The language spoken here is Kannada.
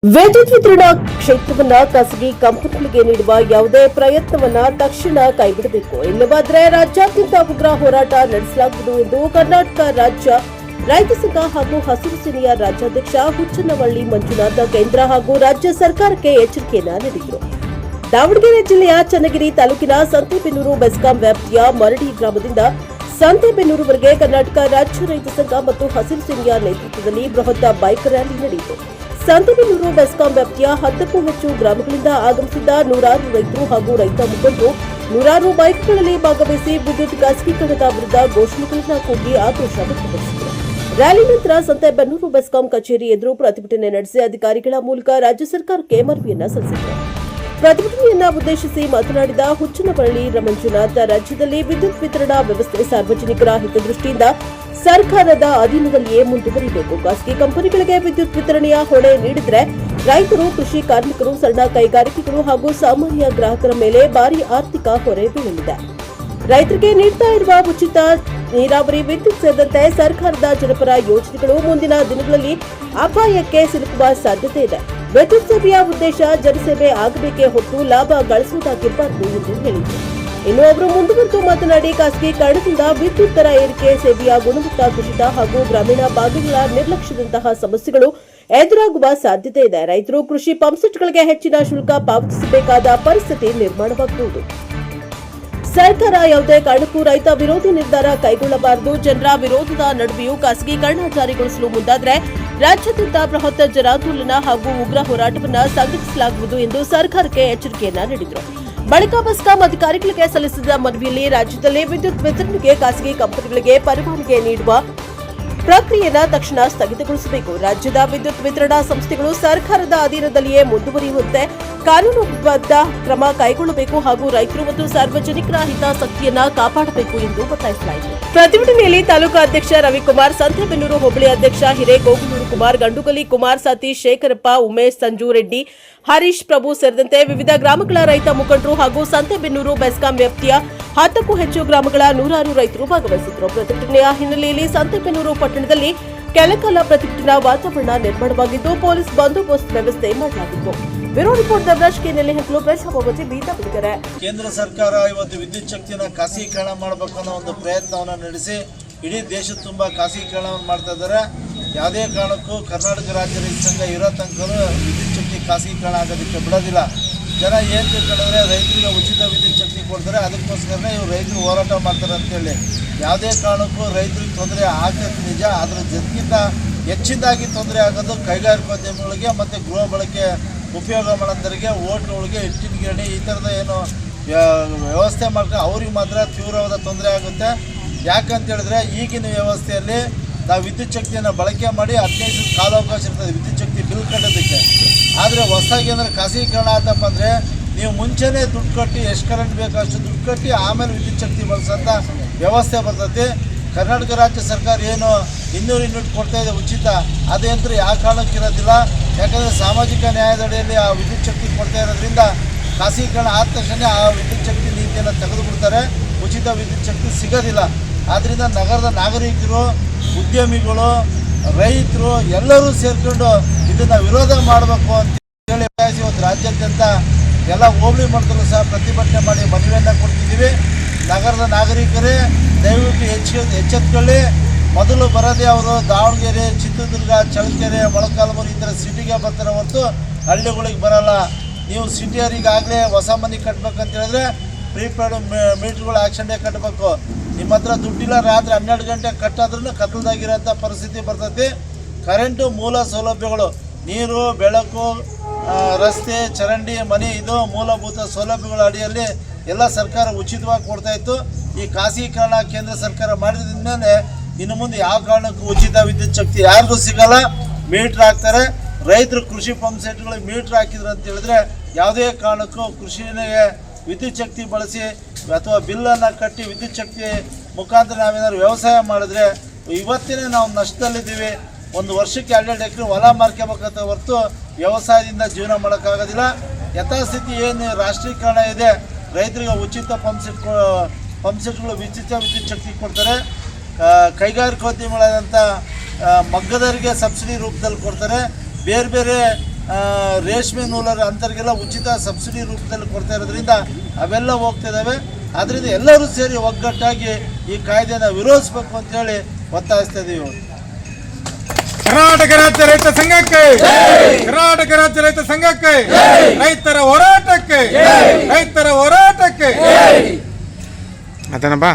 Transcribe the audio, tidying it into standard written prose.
ವಿದ್ಯುತ್ ವಿತರಣಾ ಕ್ಷೇತ್ರವನ್ನ ಖಾಸಗಿ ಕಂಪನಿಗಳಿಗೆ ನೀಡುವ ಯಾವುದೇ ಪ್ರಯತ್ನವನ್ನ ತಕ್ಷಣ ಕೈಬಿಡಬೇಕು. ಇಲ್ಲವಾದರೆ ರಾಜ್ಯಾದ್ಯಂತ ಉಗ್ರ ಹೋರಾಟ ನಡೆಸಲಾಗುವುದು ಎಂದು ಕರ್ನಾಟಕ ರಾಜ್ಯ ರೈತ ಸಂಘ ಹಾಗೂ ಹಸಿರು ಸೇನೆಯ ರಾಜ್ಯಾಧ್ಯಕ್ಷ ಹುಚ್ಚನವಳ್ಳಿ ಮಂಜುನಾಥ ಕೇಂದ್ರ ಹಾಗೂ ರಾಜ್ಯ ಸರ್ಕಾರಕ್ಕೆ ಎಚ್ಚರಿಕೆಯನ್ನ ನೀಡಿದರು. ದಾವಣಗೆರೆ ಜಿಲ್ಲೆಯ ಚನ್ನಗಿರಿ ತಾಲೂಕಿನ ಸಂತೆಬೆನ್ನೂರು ಬೆಸ್ಕಾಂ ವ್ಯಾಪ್ತಿಯ ಮರಡಿ ಗ್ರಾಮದಿಂದ ಸಂತೆಬೆನ್ನೂರುವರೆಗೆ ಕರ್ನಾಟಕ ರಾಜ್ಯ ರೈತ ಸಂಘ ಮತ್ತು ಹಸಿರು ಸೇನೆಯ ನೇತೃತ್ವದಲ್ಲಿ ಬೃಹತ್ ಬೈಕ್ ರ್ಯಾಲಿ ನಡೆಯಿತು. ಸಂತೆಬೆನ್ನೂರು ಬೆಸ್ಕಾಂ ವ್ಯಾಪ್ತಿಯ 10ಕ್ಕೂ ಹೆಚ್ಚು ಗ್ರಾಮಗಳಿಂದ ಆಗಮಿಸಿದ್ದ ನೂರಾರು ರೈತರು ಹಾಗೂ ರೈತ ಮುಖಂಡರು ನೂರಾರು ಬೈಕ್ಗಳಲ್ಲಿ ಭಾಗವಹಿಸಿ ವಿದ್ಯುತ್ ಖಾಸಗೀಕರಣದ ವಿರುದ್ಧ ಘೋಷಣೆಗಳನ್ನು ಕೂಗಿ ಆಕ್ರೋಶ ವ್ಯಕ್ತಪಡಿಸಿದರು. ರ್ಯಾಲಿ ನಂತರ ಸಂತೆಬೆನ್ನೂರು ಬೆಸ್ಕಾಂ ಕಚೇರಿ ಎದುರು ಪ್ರತಿಭಟನೆ ನಡೆಸಿ ಅಧಿಕಾರಿಗಳ ಮೂಲಕ ರಾಜ್ಯ ಸರ್ಕಾರಕ್ಕೆ ಮನವಿಯನ್ನ ಸಲ್ಲಿಸಿದರು. ಪ್ರತಿಭಟನೆಯನ್ನ ಉದ್ದೇಶಿಸಿ ಮಾತನಾಡಿದ ಹುಚ್ಚನವಳ್ಳಿ ಮಂಜುನಾಥ, ರಾಜ್ಯದಲ್ಲಿ ವಿದ್ಯುತ್ ವಿತರಣಾ ವ್ಯವಸ್ಥೆ ಸಾರ್ವಜನಿಕರ ಹಿತದೃಷ್ಟಿಯಿಂದ ಸರ್ಕಾರದ ಅಧೀನದಲ್ಲಿಯೇ ಮುಂದುವರಿಯಬೇಕು. ಖಾಸಗಿ ಕಂಪನಿಗಳಿಗೆ ವಿದ್ಯುತ್ ವಿತರಣೆಯ ಹೊಣೆ ನೀಡಿದರೆ ರೈತರು, ಕೃಷಿ ಕಾರ್ಮಿಕರು, ಸಣ್ಣ ಕೈಗಾರಿಕೆಗಳು ಹಾಗೂ ಸಾಮಾನ್ಯ ಗ್ರಾಹಕರ ಮೇಲೆ ಭಾರಿ ಆರ್ಥಿಕ ಹೊರೆ ಬೀಳಲಿದೆ. ರೈತರಿಗೆ ನೀಡ್ತಾ ಇರುವ ಉಚಿತ ನೀರಾವರಿ, ವಿದ್ಯುತ್ ಸೇರಿದಂತೆ ಸರ್ಕಾರದ ಜನಪರ ಯೋಜನೆಗಳು ಮುಂದಿನ ದಿನಗಳಲ್ಲಿ ಅಪಾಯಕ್ಕೆ ಸಿಲುಕುವ ಸಾಧ್ಯತೆ ಇದೆ. ವಿದ್ಯುತ್ ಸೇವೆಯ ಉದ್ದೇಶ ಜನಸೇವೆ ಆಗಬೇಕೇ ಹೊತ್ತು ಲಾಭ ಗಳಿಸುವುದಾಗಿರಬಾರದು ಎಂದು ಹೇಳಿದರು. ಇನ್ನು ಅವರು ಮುಂದುವರೆದು ಮಾತನಾಡಿ, ಖಾಸಗೀಕರಣದಿಂದ ವಿದ್ಯುತ್ ದರ ಏರಿಕೆ, ಸೇವೆಯ ಗುಣಮಟ್ಟ ಕುಸಿತ ಹಾಗೂ ಗ್ರಾಮೀಣ ಭಾಗಗಳ ನಿರ್ಲಕ್ಷ್ಯದಂತಹ ಸಮಸ್ಯೆಗಳು ಎದುರಾಗುವ ಸಾಧ್ಯತೆ ಇದೆ. ರೈತರು ಕೃಷಿ ಪಂಪ್ಸೆಟ್ಗಳಿಗೆ ಹೆಚ್ಚಿನ ಶುಲ್ಕ ಪಾವತಿಸಬೇಕಾದ ಪರಿಸ್ಥಿತಿ ನಿರ್ಮಾಣವಾಗಬಹುದು. ಸರ್ಕಾರ ಯಾವುದೇ ಕಾರಣಕ್ಕೂ ರೈತ ವಿರೋಧಿ ನಿರ್ಧಾರ ಕೈಗೊಳ್ಳಬಾರದು. ಜನರ ವಿರೋಧದ ನಡುವೆಯೂ ಖಾಸಗೀಕರಣ ಜಾರಿಗೊಳಿಸಲು ಮುಂದಾದರೆ ರಾಜ್ಯಾದ್ಯಂತ ಬೃಹತ್ ಜನಾಂದೋಲನ ಹಾಗೂ ಉಗ್ರ ಹೋರಾಟವನ್ನು ಸಂಘಟಿಸಲಾಗುವುದು ಎಂದು ಸರ್ಕಾರಕ್ಕೆ ಎಚ್ಚರಿಕೆಯನ್ನ ನೀಡಿದರು. ಬಳಿಕ ಬೆಸ್ಕಾಂ ಅಧಿಕಾರಿಗಳಿಗೆ ಸಲ್ಲಿಸಿದ ಮನವಿಯಲ್ಲಿ ರಾಜ್ಯದಲ್ಲಿ ವಿದ್ಯುತ್ ವಿತರಣೆಗೆ ಖಾಸಗಿ ಕಂಪನಿಗಳಿಗೆ ಪರವಾನಗಿ ನೀಡುವ ಪ್ರಕ್ರಿಯೆಯನ್ನು ತಕ್ಷಣ ಸ್ಥಗಿತಗೊಳಿಸಬೇಕು. ರಾಜ್ಯದ ವಿದ್ಯುತ್ ವಿತರಣಾ ಸಂಸ್ಥೆಗಳು ಸರ್ಕಾರದ ಅಧೀನದಲ್ಲಿಯೇ ಮುಂದುವರಿಯುವಂತೆ ಕಾನೂನುಬದ್ಧ ಕ್ರಮ ಕೈಗೊಳ್ಳಬೇಕು ಹಾಗೂ ರೈತರು ಮತ್ತು ಸಾರ್ವಜನಿಕರ ಹಿತಾಸಕ್ತಿಯನ್ನ ಕಾಪಾಡಬೇಕು ಎಂದು ಒತ್ತಾಯಿಸಲಾಯಿತು. ಪ್ರತಿಭಟನೆಯಲ್ಲಿ ತಾಲೂಕು ಅಧ್ಯಕ್ಷ ರವಿಕುಮಾರ್, ಸಂತೆಬೆನ್ನೂರು ಹೋಬಳಿ ಅಧ್ಯಕ್ಷ ಹಿರೇಗೋಗನೂರು ಕುಮಾರ್, ಗಂಡುಗಲಿ ಕುಮಾರ್, ಸತೀಶ್, ಶೇಖರಪ್ಪ, ಉಮೇಶ್, ಸಂಜು ರೆಡ್ಡಿ, ಹರೀಶ್ ಪ್ರಭು ಸೇರಿದಂತೆ ವಿವಿಧ ಗ್ರಾಮಗಳ ರೈತ ಮುಖಂಡರು ಹಾಗೂ ಸಂತೆಬೆನ್ನೂರು ಬೆಸ್ಕಾಂ ವ್ಯಾಪ್ತಿಯ 10ಕ್ಕೂ ಹೆಚ್ಚು ಗ್ರಾಮಗಳ ನೂರಾರು ರೈತರು ಭಾಗವಹಿಸಿದ್ದರು. ಪ್ರತಿಭಟನೆಯ ಹಿನ್ನೆಲೆಯಲ್ಲಿ ಸಂತೆಬೆನ್ನೂರು ಪಟ್ಟಣದಲ್ಲಿ ಕೆಲಕಾಲ ಪ್ರತಿಭಟನಾ ವಾತಾವರಣ ನಿರ್ಮಾಣವಾಗಿದ್ದು ಪೊಲೀಸ್ ಬಂದೋಬಸ್ತ್ ವ್ಯವಸ್ಥೆ ಮಾಡಲಾಗಿತ್ತು. Bureau report Devaraj K. ನೆಲೆಹಂಕಲು, ಪ್ರಜಾಭವತಿ, ಬೀದಾ. ಕೇಂದ್ರ ಸರ್ಕಾರ ಇವತ್ತು ವಿದ್ಯುತ್ ಶಕ್ತಿಯನ್ನು ಖಾಸಗೀಕರಣ ಮಾಡಬೇಕು ಅನ್ನೋ ಒಂದು ಪ್ರಯತ್ನವನ್ನು ನಡೆಸಿ ಇಡೀ ದೇಶದ ತುಂಬ ಖಾಸಗೀಕರಣವನ್ನು ಮಾಡ್ತಾ ಇದ್ದಾರೆ. ಯಾವುದೇ ಕಾರಣಕ್ಕೂ ಕರ್ನಾಟಕ ರಾಜ್ಯ ರೈತ ಸಂಘ ಇರೋ ತನಕ ವಿದ್ಯುತ್ ಶಕ್ತಿ ಖಾಸಗೀಕರಣ ಆಗೋದಕ್ಕೆ ಬಿಡೋದಿಲ್ಲ. ಜನ ಏನು ತಿಳ್ಕೊಂಡ್ರೆ ರೈತರಿಗೆ ಉಚಿತ ವಿದ್ಯುತ್ ಶಕ್ತಿ ಕೊಡ್ತಾರೆ, ಅದಕ್ಕೋಸ್ಕರನೇ ಇವರು ರೈತರು ಹೋರಾಟ ಮಾಡ್ತಾರೆ ಅಂತೇಳಿ. ಯಾವುದೇ ಕಾರಣಕ್ಕೂ ರೈತರಿಗೆ ತೊಂದರೆ ಆಗ್ತದೆ ನಿಜ, ಅದರ ಜೊತೆಗಿಂತ ಹೆಚ್ಚಿನದಾಗಿ ತೊಂದರೆ ಆಗೋದು ಕೈಗಾರಿಕೋದ್ಯಮಿಗಳಿಗೆ ಮತ್ತು ಗೃಹ ಬಳಕೆ ಉಪಯೋಗ ಮಾಡೋಂಥರಿಗೆ, ಹೋಟ್ಲುಗಳಿಗೆ, ಹಿಟ್ಟಿನ ಗಿರಣಿ ಈ ಥರದ ಏನು ವ್ಯವಸ್ಥೆ ಮಾಡ್ಕೊಂಡು ಅವ್ರಿಗೆ ಮಾತ್ರ ತೀವ್ರವಾದ ತೊಂದರೆ ಆಗುತ್ತೆ. ಯಾಕಂತ ಹೇಳಿದ್ರೆ ಈಗಿನ ವ್ಯವಸ್ಥೆಯಲ್ಲಿ ನಾವು ವಿದ್ಯುತ್ ಶಕ್ತಿಯನ್ನು ಬಳಕೆ ಮಾಡಿ 15 ಕಾಲಾವಕಾಶ ಇರ್ತದೆ ವಿದ್ಯುತ್ ಶಕ್ತಿ ಬಿಲ್ ಕಟ್ಟೋದಕ್ಕೆ. ಆದರೆ ಹೊಸದಾಗಿ ಅಂದರೆ ಖಾಸಗೀಕರಣ ಆತಪ್ಪ ಅಂದರೆ ನೀವು ಮುಂಚೆನೇ ದುಡ್ಡು ಕಟ್ಟಿ ಎಷ್ಟು ಕರೆಂಟ್ ಬೇಕು ಅಷ್ಟು ದುಡ್ಡು ಕಟ್ಟಿ ಆಮೇಲೆ ವಿದ್ಯುತ್ ಶಕ್ತಿ ಬಳಸೋಂಥ ವ್ಯವಸ್ಥೆ ಬರ್ತೈತಿ. ಕರ್ನಾಟಕ ರಾಜ್ಯ ಸರ್ಕಾರ ಏನು 200 ಯೂನಿಟ್ ಕೊಡ್ತಾಯಿದೆ ಉಚಿತ, ಅದೇಂದ್ರೆ ಯಾವ ಕಾರಣಕ್ಕೆ ಇರೋದಿಲ್ಲ. ಯಾಕಂದರೆ ಸಾಮಾಜಿಕ ನ್ಯಾಯದಡಿಯಲ್ಲಿ ಆ ವಿದ್ಯುತ್ ಶಕ್ತಿ ಕೊಡ್ತಾ ಇರೋದ್ರಿಂದ ಖಾಸಗೀಕರಣ ಆದ ತಕ್ಷಣ ಆ ವಿದ್ಯುತ್ ಶಕ್ತಿ ನೀತಿಯನ್ನು ತೆಗೆದುಬಿಡ್ತಾರೆ, ಉಚಿತ ವಿದ್ಯುತ್ ಶಕ್ತಿ ಸಿಗೋದಿಲ್ಲ. ಆದ್ದರಿಂದ ನಗರದ ನಾಗರಿಕರು, ಉದ್ಯಮಿಗಳು, ರೈತರು ಎಲ್ಲರೂ ಸೇರಿಕೊಂಡು ಇದನ್ನು ವಿರೋಧ ಮಾಡಬೇಕು ಅಂತ ಹೇಳಿ ಇವತ್ತು ರಾಜ್ಯಾದ್ಯಂತ ಎಲ್ಲ ಹೋಬಳಿ ಮಟ್ಟದಲ್ಲೂ ಸಹ ಪ್ರತಿಭಟನೆ ಮಾಡಿ ಮನವಿಯನ್ನು ಕೊಡ್ತಿದ್ದೀವಿ. ನಗರದ ನಾಗರಿಕರೇ ದಯವಿಟ್ಟು ಎಚ್ಚೆತ್ತುಕೊಳ್ಳಿ. ಮೊದಲು ಬರೋದೇ ಅವರು ದಾವಣಗೆರೆ, ಚಿತ್ರದುರ್ಗ, ಚಳ್ಳಕೆರೆ, ಮೊಳಕಾಲ್ಮೂರು ಈ ಥರ ಸಿಟಿಗೆ ಬರ್ತಾರೆ ಹೊರತು ಹಳ್ಳಿಗಳಿಗೆ ಬರೋಲ್ಲ. ನೀವು ಸಿಟಿಯರಿಗಾಗಲೇ ಹೊಸ ಮನೆ ಕಟ್ಟಬೇಕಂತ ಹೇಳಿದ್ರೆ ಪ್ರೀಪೇಡ್ ಮೀಟ್ರ್ಗಳು ಆಕ್ಷನ್ನೇ ಕಟ್ಟಬೇಕು. ನಿಮ್ಮ ಹತ್ರ ದುಡ್ಡಿಲ್ಲ, ರಾತ್ರಿ 12 ಗಂಟೆ ಕಟ್ಟಾದ್ರೂ ಕತ್ತಲದಾಗಿರೋಂಥ ಪರಿಸ್ಥಿತಿ ಬರ್ತೈತಿ. ಕರೆಂಟು ಮೂಲ ಸೌಲಭ್ಯಗಳು, ನೀರು, ಬೆಳಕು, ರಸ್ತೆ, ಚರಂಡಿ, ಮನೆ, ಇದು ಮೂಲಭೂತ ಸೌಲಭ್ಯಗಳ ಅಡಿಯಲ್ಲಿ ಎಲ್ಲ ಸರ್ಕಾರ ಉಚಿತವಾಗಿ ಕೊಡ್ತಾಯಿತ್ತು. ಈ ಖಾಸಗೀಕರಣ ಕೇಂದ್ರ ಸರ್ಕಾರ ಮಾಡಿದ ಮೇಲೆ ಇನ್ನು ಮುಂದೆ ಯಾವ ಕಾರಣಕ್ಕೂ ಉಚಿತ ವಿದ್ಯುತ್ ಶಕ್ತಿ ಯಾರಿಗೂ ಸಿಗಲ್ಲ. ಮೀಟ್ರ್ ಹಾಕ್ತಾರೆ. ರೈತರು ಕೃಷಿ ಪಂಪ್ ಸೆಟ್ಗಳಿಗೆ ಮೀಟ್ರ್ ಹಾಕಿದ್ರು ಅಂತ ಹೇಳಿದ್ರೆ ಯಾವುದೇ ಕಾರಣಕ್ಕೂ ಕೃಷಿಗೆ ವಿದ್ಯುತ್ ಶಕ್ತಿ ಬಳಸಿ ಅಥವಾ ಬಿಲ್ಲನ್ನು ಕಟ್ಟಿ ವಿದ್ಯುತ್ ಶಕ್ತಿ ಮುಖಾಂತರ ನಾವೇನಾದ್ರು ವ್ಯವಸಾಯ ಮಾಡಿದ್ರೆ ಇವತ್ತಿನೇ ನಾವು ನಷ್ಟದಲ್ಲಿದ್ದೀವಿ. ಒಂದು ವರ್ಷಕ್ಕೆ 2 ಎಕರೆ ಹೊಲ ಮಾರ್ಕೋಬೇಕಂತ ಹೊರತು ವ್ಯವಸಾಯದಿಂದ ಜೀವನ ಮಾಡೋಕ್ಕಾಗೋದಿಲ್ಲ. ಯಥಾಸ್ಥಿತಿ ಏನು ರಾಷ್ಟ್ರೀಕರಣ ಇದೆ, ರೈತರಿಗೆ ಉಚಿತ ಪಂಪ್ಸೆಟ್ಗಳು ಉಚಿತ ವಿದ್ಯುತ್ ಶಕ್ತಿ ಕೊಡ್ತಾರೆ. ಕೈಗಾರಿಕೋದ್ಯಮಿಗಳಾದಂಥ ಮಗ್ಗದವರಿಗೆ ಸಬ್ಸಿಡಿ ರೂಪದಲ್ಲಿ ಕೊಡ್ತಾರೆ. ಬೇರೆ ಬೇರೆ ರೇಷ್ಮೆ ನೂಲರ ಅಂತರಿಗೆಲ್ಲ ಉಚಿತ ಸಬ್ಸಿಡಿ ರೂಪದಲ್ಲಿ ಕೊಡ್ತಾ ಇರೋದ್ರಿಂದ ಅವೆಲ್ಲ ಹೋಗ್ತಿದ್ದಾವೆ. ಆದ್ದರಿಂದ ಎಲ್ಲರೂ ಸೇರಿ ಒಗ್ಗಟ್ಟಾಗಿ ಈ ಕಾಯ್ದೆನ ವಿರೋಧಿಸಬೇಕು ಅಂತೇಳಿ ಒತ್ತಾಯಿಸ್ತಾ ಇದ್ದೀವಿ. ಕರ್ನಾಟಕ ರಾಜ್ಯ ರೈತ ಸಂಘಕ್ಕೆ, ಕರ್ನಾಟಕ ರಾಜ್ಯ ರೈತ ಸಂಘಕ್ಕೆ, ರೈತರ ಹೋರಾಟಕ್ಕೆ, ರೈತರ ಹೋರಾಟಕ್ಕೆ. ಅದನ್ನ ಬಾ.